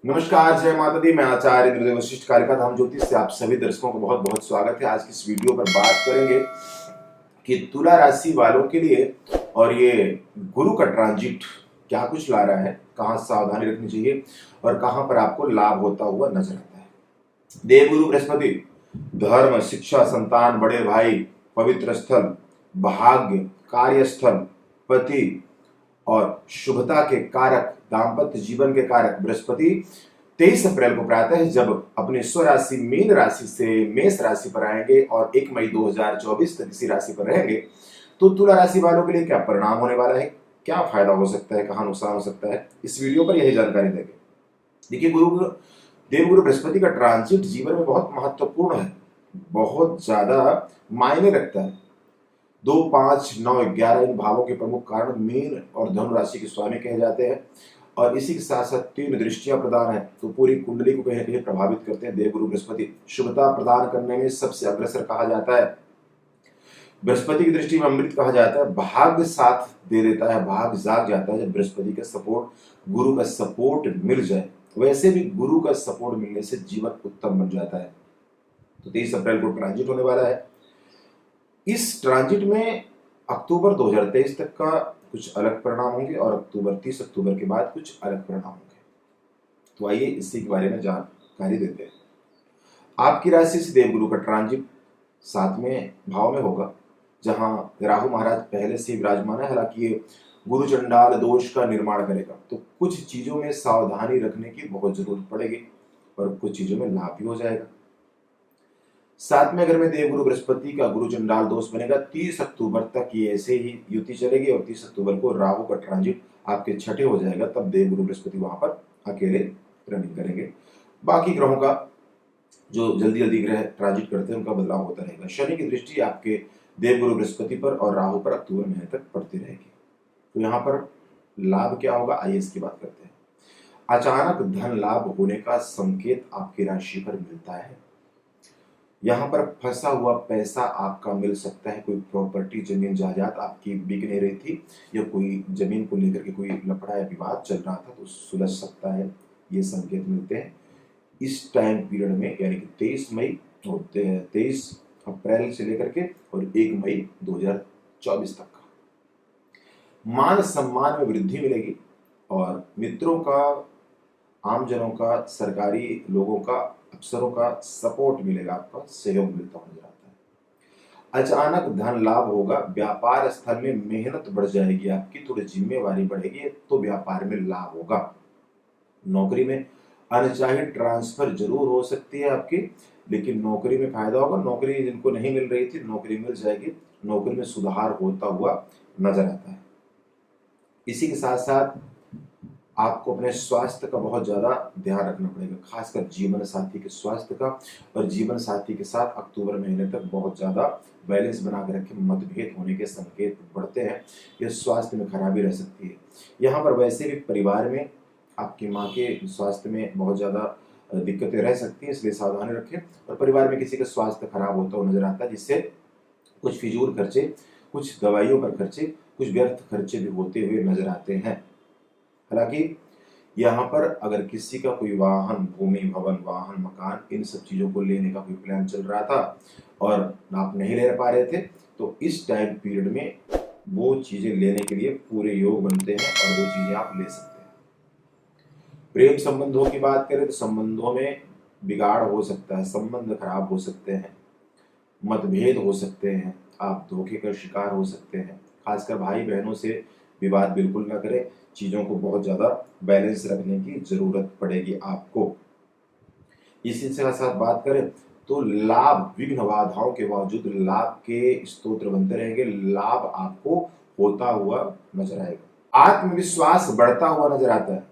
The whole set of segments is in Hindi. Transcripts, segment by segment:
नमस्कार, जय माता दी। मैं आचार्य इंद्रदेव वशिष्ठ कालिका धाम ज्योतिष से आप सभी दर्शकों को बहुत बहुत स्वागत है। आज की इस वीडियो पर बात करेंगे कि तुला राशि वालों के लिए और ये गुरु का ट्रांजिट क्या कुछ ला रहा है, कहाँ सावधानी रखनी चाहिए और कहाँ पर आपको लाभ होता हुआ नजर आता है। देवगुरु बृहस्पति धर्म, शिक्षा, संतान, बड़े भाई, पवित्र स्थल, भाग्य, कार्यस्थल, पति और शुभता के कारक, दाम्पत्य जीवन के कारक बृहस्पति 23 अप्रैल को प्रातः जब अपने स्वराशि मीन राशि से मेष राशि पर आएंगे और 1 मई 2024 तक इसी राशि पर रहेंगे, तो तुला राशि वालों के लिए क्या परिणाम होने वाला है, क्या फायदा हो सकता है, कहां नुकसान हो सकता है, इस वीडियो पर यही जानकारी देंगे। देखिए, देवगुरु बृहस्पति का ट्रांजिट जीवन में बहुत महत्वपूर्ण है, बहुत ज्यादा मायने रखता है। 2, 5, 9, 11 इन भावों के प्रमुख कारण मीन और धनु राशि के स्वामी कहे जाते हैं और इसी के साथ साथ 3 दृष्टियां प्रदान है तो पूरी कुंडली को कहीं ना कहीं प्रभावित करते हैं। देवगुरु बृहस्पति शुभता प्रदान करने में सबसे अग्रसर कहा जाता है। बृहस्पति की दृष्टि में अमृत कहा जाता है। भाग्य साथ दे देता है, भाग्य जाग जाता है जब बृहस्पति का सपोर्ट, गुरु का सपोर्ट मिल जाए। वैसे भी गुरु का सपोर्ट मिलने से जीवन उत्तम बन जाता है। तो 23 अप्रैल को ट्रांजिट होने वाला है। इस ट्रांजिट में अक्टूबर 2023 तक का कुछ अलग परिणाम होंगे और 30 अक्टूबर के बाद कुछ अलग परिणाम होंगे। तो आइए इसी के बारे में जानकारी देते हैं। आपकी राशि से देवगुरु का ट्रांजिट 7वें भाव में होगा, जहां राहु महाराज पहले से विराजमान है। हालांकि ये गुरु चंडाल दोष का निर्माण करेगा, तो कुछ चीजों में सावधानी रखने की बहुत जरूरत पड़ेगी और कुछ चीजों में लाभ भी हो जाएगा। 7वें घर में देवगुरु बृहस्पति का गुरु चंडाल दोष बनेगा। 30 अक्टूबर तक ये ऐसे ही युति चलेगी और 30 अक्टूबर को राहु का ट्रांजिट आपके छठे हो जाएगा, तब देवगुरु बृहस्पति वहां पर अकेले रनिंग करेंगे। बाकी ग्रहों का जो जल्दी जल्दी ग्रह ट्रांजिट करते हैं उनका बदलाव होता रहेगा। शनि की दृष्टि आपके देवगुरु बृहस्पति पर और राहु पर अक्टूबर महीने तक पड़ती रहेगी। तो यहाँ पर लाभ क्या होगा, आइए इसकी बात करते हैं। अचानक धन लाभ होने का संकेत आपकी राशि पर मिलता है। यहाँ पर फंसा हुआ पैसा आपका मिल सकता है। कोई प्रॉपर्टी, जमीन जायदाद आपकी बिक नहीं रही थी या कोई जमीन को लेकर के कोई लफड़ा या विवाद चल रहा था तो सुलझ सकता है, ये संकेत मिलते हैं इस टाइम पीरियड में, यानी कि 23 अप्रैल से लेकर के और 1 मई 2024 तक का। मान सम्मान में वृद्धि मिलेगी और मित्रों का, आमजनों का, सरकारी लोगों का, अफसरों का सपोर्ट मिलेगा, आपका सहयोग मिलता हुआ नजर आता है। अचानक धन लाभ होगा। व्यापार स्थल में मेहनत बढ़ जाएगी आपकी, थोड़ी जिम्मेवारी बढ़ेगी तो व्यापार में लाभ होगा। नौकरी में अनचाही ट्रांसफर जरूर हो सकती है आपकी, लेकिन नौकरी में फायदा होगा। नौकरी जिनको नहीं मिल रही थी नौकरी मिल जाएगी। नौकरी में सुधार होता हुआ नजर आता है। इसी के साथ साथ आपको अपने स्वास्थ्य का बहुत ज्यादा ध्यान रखना पड़ेगा, खासकर जीवन साथी के स्वास्थ्य का। और जीवन साथी के साथ अक्टूबर महीने तक बहुत ज्यादा बैलेंस बना के रखें। मतभेद होने के संकेत बढ़ते हैं, यह स्वास्थ्य में खराबी रह सकती है। यहाँ पर वैसे भी परिवार में आपकी माँ के स्वास्थ्य में बहुत ज्यादा दिक्कतें रह सकती हैं, इसलिए सावधानी रखें। और परिवार में किसी का स्वास्थ्य खराब होता हुआ नजर आता है, जिससे कुछ फिजूल खर्चे, कुछ दवाइयों पर खर्चे, कुछ व्यर्थ खर्चे भी होते हुए नजर आते हैं। हालांकि यहाँ पर अगर किसी का कोई वाहन, भूमि, भवन, वाहन, मकान, इन सब चीजों को लेने का कोई प्लान चल रहा था और आप नहीं ले पा रहे थे, तो इस टाइम पीरियड में वो चीजें लेने के लिए पूरे योग बनते हैं और वो चीजें आप ले सकते हैं। प्रेम संबंधों की बात करें तो संबंधों में बिगाड़ हो सकता है, संबंध खराब हो सकते हैं, मतभेद हो सकते हैं, आप धोखे का शिकार हो सकते हैं। खासकर भाई बहनों से विवाद बिल्कुल ना करें, चीजों को बहुत ज्यादा बैलेंस रखने की जरूरत पड़ेगी आपको। इसी के साथ बात करें तो लाभ, विघ्न बाधाओं के बावजूद लाभ के स्तोत्र बनते रहेंगे, लाभ आपको होता हुआ नजर आएगा। आत्मविश्वास बढ़ता हुआ नजर आता है,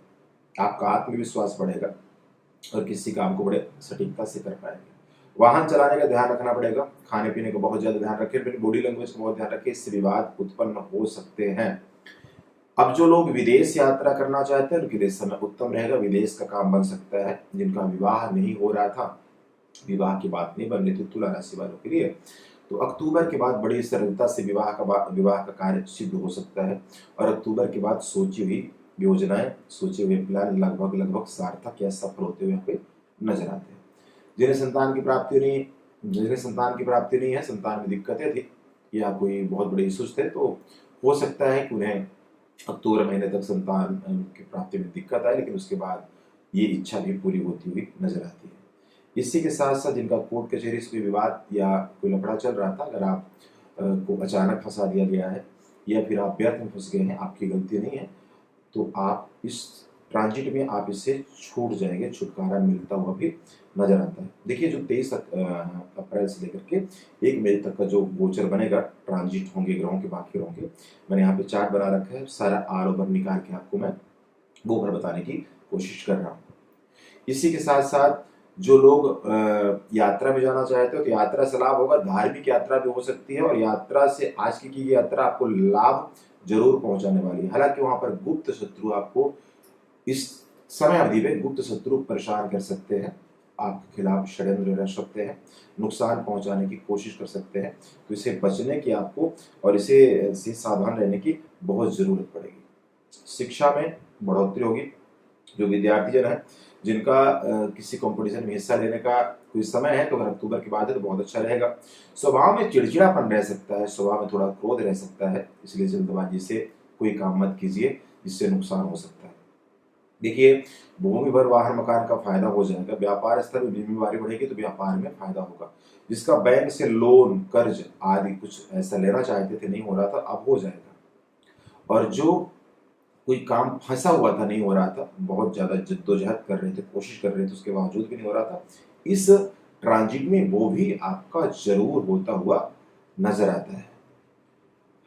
आपका आत्मविश्वास बढ़ेगा और किसी काम को बड़े सटीकता से कर पाएंगे। वाहन चलाने का ध्यान रखना पड़ेगा, खाने पीने का बहुत ज्यादा ध्यान रखें, अपनी बॉडी लैंग्वेज का बहुत ध्यान रखें, इससे विवाद उत्पन्न हो सकते हैं। अब जो लोग विदेश यात्रा करना चाहते हैं उनके लिए समय उत्तम रहेगा, विदेश का काम बन सकता है। जिनका विवाह नहीं हो रहा था, विवाह की बात नहीं बन रही थी तुला राशि वालों के लिए, तो अक्टूबर के बाद बड़ी सरलता से विवाह का कार्य सिद्ध हो सकता है और अक्टूबर के बाद सोची हुई योजनाएं, सोचे हुए प्लान लगभग लगभग सार्थक या सफल होते हुए यहाँ पे नजर आते हैं। जिन्हें संतान की प्राप्ति नहीं है, संतान में दिक्कतें थी या कोई बहुत बड़े इश्यूज थे, तो हो सकता है कि उन्हें अक्टूबर महीने तक संतान की प्राप्ति में दिक्कत आए, लेकिन उसके बाद ये इच्छा भी पूरी होती हुई नजर आती है। इसी के साथ साथ जिनका कोर्ट कचहरी से कोई विवाद या कोई लफड़ा चल रहा था, अगर आप को अचानक फंसा दिया गया है या फिर आप व्यर्थ में फंस गए हैं, आपकी गलती नहीं है, तो आप इस ट्रांजिट में आप इससे छूट जाएंगे, छुटकारा मिलता हुआ भी नजर आता है। देखिए, जो 23 अप्रैल से लेकर के 1 मई तक का जो गोचर बनेगा, ट्रांजिट होंगे ग्रहों के, बाकी ग्रहों के, मैंने यहाँ पे चार्ट बना रखा है, सारा आर ओवर निकाल के आपको मैं वो भर बताने की कोशिश कर रहा हूँ। इसी के साथ साथ जो लोग यात्रा में जाना चाहते हो, तो यात्रा से लाभ होगा, धार्मिक यात्रा भी हो सकती है, और यात्रा से आज की गई यात्रा आपको लाभ जरूर पहुंचाने वाली है। हालांकि वहां पर गुप्त शत्रु आपको इस समय अवधि में गुप्त शत्रु परेशान कर सकते हैं, आपके खिलाफ षड्यंत्र रच सकते हैं, नुकसान पहुंचाने की कोशिश कर सकते हैं, तो इसे बचने की आपको और इसे से सावधान रहने की बहुत जरूरत पड़ेगी। शिक्षा में बढ़ोतरी होगी। जो विद्यार्थी जन है, जिनका किसी कंपटीशन में हिस्सा लेने का कोई समय है, तो अगर अक्टूबर के बाद है तो बहुत अच्छा रहेगा। स्वभाव में चिड़चिड़ापन रह सकता है, स्वभाव में थोड़ा क्रोध रह सकता है, इसलिए जल्दबाजी से कोई काम मत कीजिए, जिससे नुकसान हो सकता है। देखिए, भूमि भर वाहन मकान का फायदा हो जाएगा। व्यापार स्तर में जिम्मेवारी बढ़ेगी तो व्यापार में फायदा होगा। जिसका बैंक से लोन, कर्ज आदि कुछ ऐसा लेना चाहते थे, नहीं हो रहा था, अब हो जाएगा। और जो कोई काम फंसा हुआ था, नहीं हो रहा था, बहुत ज्यादा जद्दोजहद कर रहे थे, कोशिश कर रहे थे, उसके बावजूद भी नहीं हो रहा था, इस ट्रांजिट में वो भी आपका जरूर होता हुआ नजर आता है।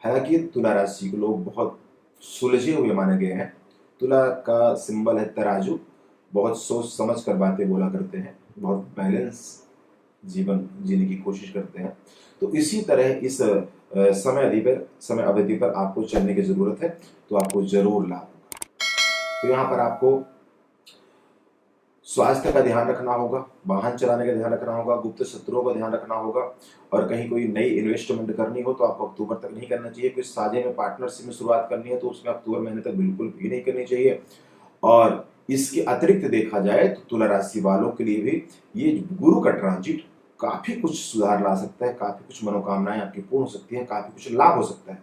हालांकि तुला राशि के लोग बहुत सुलझे हुए माने गए हैं। तुला का सिंबल है तराजू, बहुत सोच समझ कर बातें बोला करते हैं, बहुत बैलेंस जीवन जीने की कोशिश करते हैं। तो इसी तरह इस समय अवधि पर आपको चलने की जरूरत है, तो आपको जरूर लाभ होगा। तो यहाँ पर आपको स्वास्थ्य का ध्यान रखना होगा, वाहन चलाने का ध्यान रखना होगा, गुप्त शत्रुओं का ध्यान रखना होगा, और कहीं कोई नई इन्वेस्टमेंट करनी हो तो आपको अक्टूबर तक नहीं करना चाहिए। कोई साझे में पार्टनरशिप में शुरुआत करनी है तो उसमें अक्टूबर महीने तक बिल्कुल भी नहीं करनी चाहिए। और इसके अतिरिक्त देखा जाए तो तुला राशि वालों के लिए भी ये गुरु का ट्रांजिट काफी कुछ सुधार ला सकता है, काफी कुछ मनोकामनाएं आपकी पूर्ण हो सकती है, काफी कुछ लाभ हो सकता है।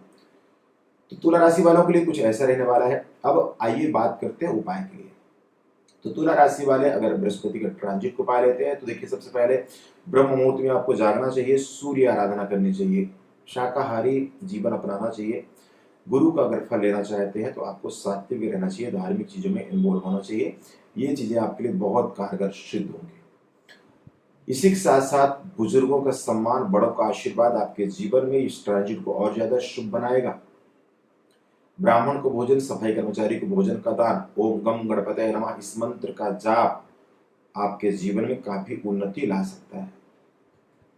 तो तुला राशि वालों के लिए कुछ ऐसा रहने वाला है। अब आइए बात करते हैं उपाय के लिए। तो तुला राशि वाले अगर बृहस्पति का ट्रांजिट को पा लेते हैं, तो देखिए, सबसे पहले ब्रह्म मुहूर्त में आपको जागना चाहिए, सूर्य आराधना करनी चाहिए, शाकाहारी जीवन अपनाना चाहिए। गुरु का अगर फल लेना चाहते हैं तो आपको सात्विक रहना चाहिए, धार्मिक चीजों में इन्वॉल्व होना चाहिए। ये चीजें आपके लिए बहुत कारगर सिद्ध होंगी। इसी के साथ साथ बुजुर्गों का सम्मान, बड़ों का आशीर्वाद आपके जीवन में इस ट्रांजिट को और ज्यादा शुभ बनाएगा। ब्राह्मण को भोजन, सफाई कर्मचारी को भोजन का दान, ओम गम गणपतये नमः इस मंत्र का जाप आपके जीवन में काफी उन्नति ला सकता है,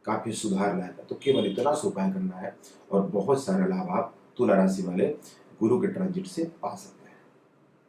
काफी सुधार लाएगा। तो केवल इतना सा उपाय करना है और बहुत सारा लाभ आप तुला राशि वाले गुरु के ट्रांजिट से पा सकते हैं।